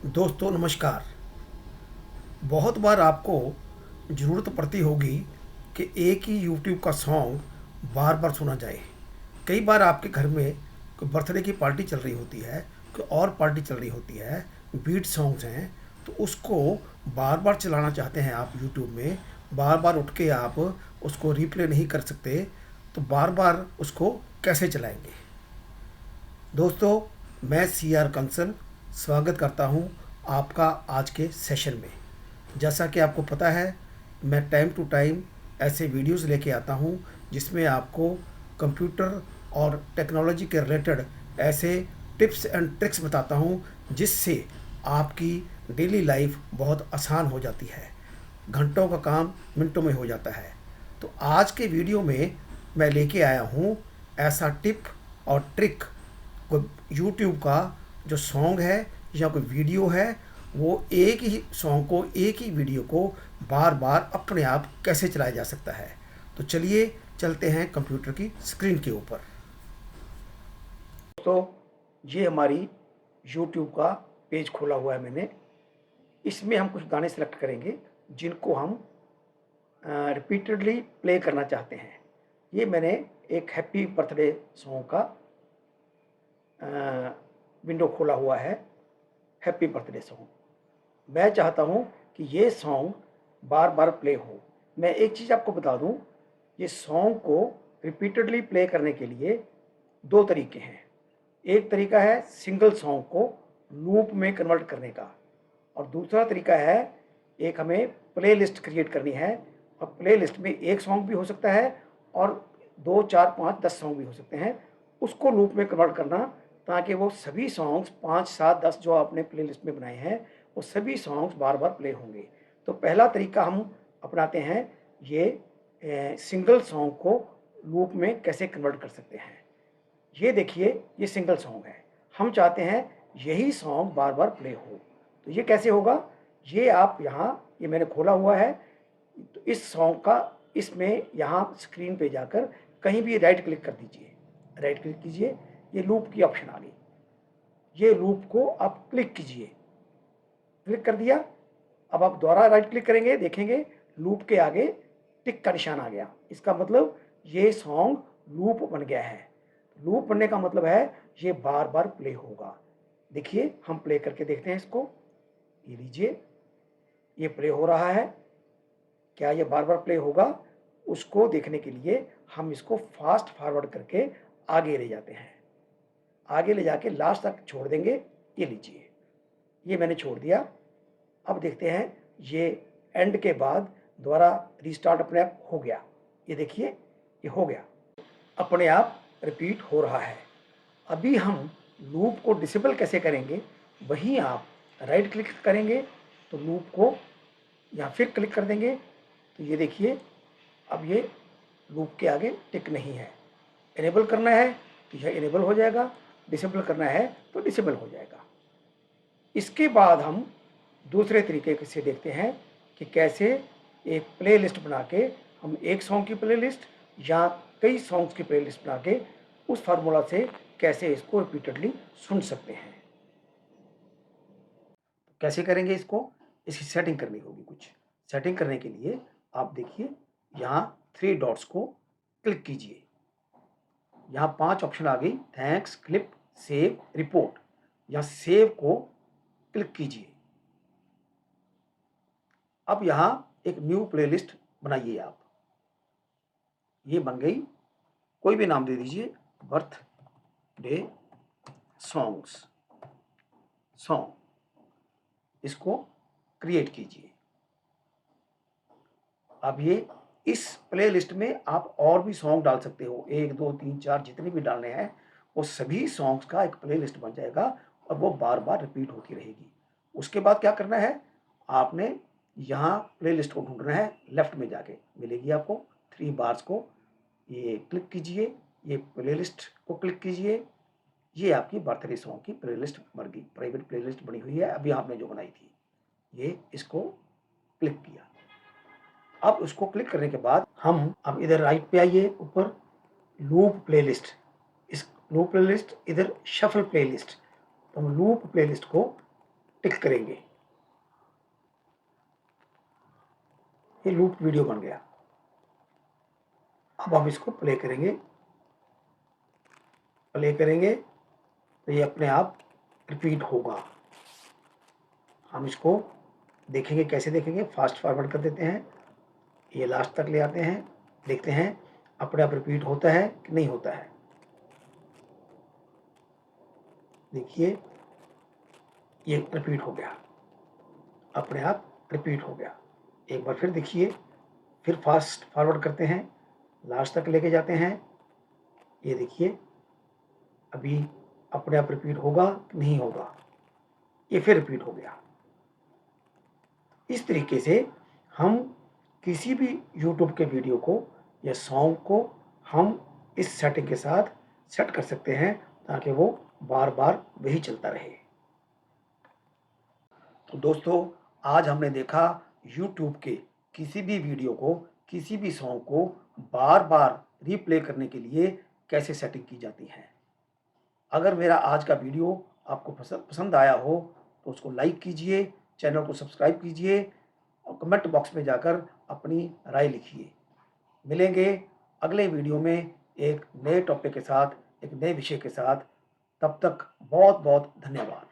दोस्तों नमस्कार। बहुत बार आपको ज़रूरत पड़ती होगी कि एक ही यूट्यूब का सॉन्ग बार बार सुना जाए। कई बार आपके घर में कोई बर्थडे की पार्टी चल रही होती है, कोई और पार्टी चल रही होती है, बीट सॉन्ग्स हैं, तो उसको बार बार चलाना चाहते हैं आप यूट्यूब में, बार बार उठ के आप उसको रिप्ले नहीं कर सकते, तो बार बार उसको कैसे चलाएंगे। दोस्तों, मैं सी आर कंसल स्वागत करता हूं आपका आज के सेशन में। जैसा कि आपको पता है, मैं टाइम टू टाइम ऐसे वीडियोस लेके आता हूं जिसमें आपको कंप्यूटर और टेक्नोलॉजी के रिलेटेड ऐसे टिप्स एंड ट्रिक्स बताता हूं जिससे आपकी डेली लाइफ बहुत आसान हो जाती है, घंटों का काम मिनटों में हो जाता है। तो आज के वीडियो में मैं लेके आया हूं ऐसा टिप और ट्रिक, कोई यूट्यूब का जो सॉन्ग है या कोई वीडियो है, वो एक ही सॉन्ग को, एक ही वीडियो को बार बार अपने आप कैसे चलाया जा सकता है। तो चलिए चलते हैं कंप्यूटर की स्क्रीन के ऊपर। तो ये हमारी यूट्यूब का पेज खोला हुआ है मैंने। इसमें हम कुछ गाने सेलेक्ट करेंगे जिनको हम रिपीटेडली प्ले करना चाहते हैं। ये मैंने एक हैप्पी बर्थडे सॉन्ग का विंडो खोला हुआ है, हैप्पी बर्थडे सॉन्ग। मैं चाहता हूँ कि ये सॉन्ग बार बार प्ले हो। मैं एक चीज़ आपको बता दूँ, ये सॉन्ग को रिपीटेडली प्ले करने के लिए दो तरीके हैं। एक तरीका है सिंगल सॉन्ग को लूप में कन्वर्ट करने का, और दूसरा तरीका है एक हमें प्ले लिस्ट क्रिएट करनी है, और प्ले लिस्ट में एक सॉन्ग भी हो सकता है और 2, 4, 5, 10 सॉन्ग भी हो सकते हैं। उसको लूप में कन्वर्ट करना ताकि वो सभी सॉन्ग्स 5, 7, 10 जो आपने प्ले लिस्ट में बनाए हैं वो सभी सॉन्ग्स बार बार प्ले होंगे। तो पहला तरीका हम अपनाते हैं, ये सिंगल सॉन्ग को लूप में कैसे कन्वर्ट कर सकते हैं। ये देखिए, ये सिंगल सॉन्ग है, हम चाहते हैं यही सॉन्ग बार बार प्ले हो। तो ये कैसे होगा, ये आप यहाँ, ये मैंने खोला हुआ है, तो इस सॉन्ग का इसमें यहाँ स्क्रीन पे जाकर कहीं भी राइट क्लिक कर दीजिए, राइट क्लिक कीजिए, ये लूप की ऑप्शन आ गई। ये लूप को आप क्लिक कीजिए, क्लिक कर दिया। अब आप दोबारा राइट क्लिक करेंगे, देखेंगे लूप के आगे टिक का निशान आ गया। इसका मतलब ये सॉन्ग लूप बन गया है। लूप बनने का मतलब है ये बार बार प्ले होगा। देखिए, हम प्ले करके देखते हैं इसको। ये लीजिए, ये प्ले हो रहा है। क्या ये बार बार प्ले होगा, उसको देखने के लिए हम इसको फास्ट फॉरवर्ड करके आगे ले जाते हैं। आगे ले जाके लास्ट तक छोड़ देंगे। ये लीजिए, ये मैंने छोड़ दिया। अब देखते हैं, ये एंड के बाद दोबारा रिस्टार्ट अपने आप हो गया। ये देखिए, ये हो गया, अपने आप रिपीट हो रहा है। अभी हम लूप को डिसेबल कैसे करेंगे, वहीं आप राइट क्लिक करेंगे तो लूप को यहाँ फिर क्लिक कर देंगे, तो ये देखिए अब ये लूप के आगे टिक नहीं है। इनेबल करना है तो यह इनेबल हो जाएगा, डिसेबल करना है तो डिसेबल हो जाएगा। इसके बाद हम दूसरे तरीके से देखते हैं कि कैसे एक प्ले लिस्ट बना के हम एक सॉन्ग की प्ले लिस्ट या कई सॉन्ग्स की प्ले लिस्ट बना के उस फार्मूला से कैसे इसको रिपीटेडली सुन सकते हैं। कैसे करेंगे इसको, इसकी सेटिंग करनी होगी। कुछ सेटिंग करने के लिए आप देखिए, यहाँ 3 डॉट्स को क्लिक कीजिए। यहाँ 5 ऑप्शन आ गई, थैंक्स, क्लिप, सेव, रिपोर्ट। यहाँ सेव को क्लिक कीजिए। अब यहाँ एक न्यू प्लेलिस्ट बनाइए आप। ये बन गई, कोई भी नाम दे दीजिए, बर्थडे सॉन्ग्स, सॉन्ग, इसको क्रिएट कीजिए। अब ये इस प्लेलिस्ट में आप और भी सॉन्ग डाल सकते हो, 1, 2, 3, 4 जितने भी डालने हैं, वो सभी सॉन्ग्स का एक प्लेलिस्ट बन जाएगा और वो बार बार रिपीट होती रहेगी। उसके बाद क्या करना है, आपने यहाँ प्लेलिस्ट को ढूंढना है, लेफ्ट में जाके मिलेगी आपको 3 बार्स को, ये क्लिक कीजिए, ये प्लेलिस्ट को क्लिक कीजिए। ये आपकी बर्थडे सॉन्ग की प्लेलिस्ट बन गई, प्राइवेट प्लेलिस्ट बनी हुई है अभी आपने जो बनाई थी। ये इसको क्लिक किया। अब उसको क्लिक करने के बाद हम अब इधर राइट पे आइए, ऊपर लूप प्लेलिस्ट, इस लूप प्लेलिस्ट, इधर शफल प्लेलिस्ट। तो हम लूप प्लेलिस्ट को टिक करेंगे। ये लूप वीडियो बन गया। अब हम इसको प्ले करेंगे तो ये अपने आप रिपीट होगा। हम इसको देखेंगे, कैसे देखेंगे, फास्ट फॉरवर्ड कर देते हैं, ये लास्ट तक ले आते हैं, देखते हैं अपने आप रिपीट होता है कि नहीं होता है। देखिए ये रिपीट हो गया, अपने आप रिपीट हो गया। एक बार फिर देखिए, फिर फास्ट फॉरवर्ड करते हैं, लास्ट तक लेके जाते हैं, ये देखिए अभी अपने आप रिपीट होगा कि नहीं होगा, ये फिर रिपीट हो गया। इस तरीके से हम किसी भी YouTube के वीडियो को या सॉन्ग को हम इस सेटिंग के साथ सेट कर सकते हैं ताकि वो बार बार वही चलता रहे। तो दोस्तों, आज हमने देखा YouTube के किसी भी वीडियो को, किसी भी सॉन्ग को बार बार रीप्ले करने के लिए कैसे सेटिंग की जाती है। अगर मेरा आज का वीडियो आपको पसंद आया हो तो उसको लाइक कीजिए, चैनल को सब्सक्राइब कीजिए और कमेंट बॉक्स में जाकर अपनी राय लिखिए। मिलेंगे अगले वीडियो में एक नए टॉपिक के साथ, एक नए विषय के साथ। तब तक बहुत बहुत धन्यवाद।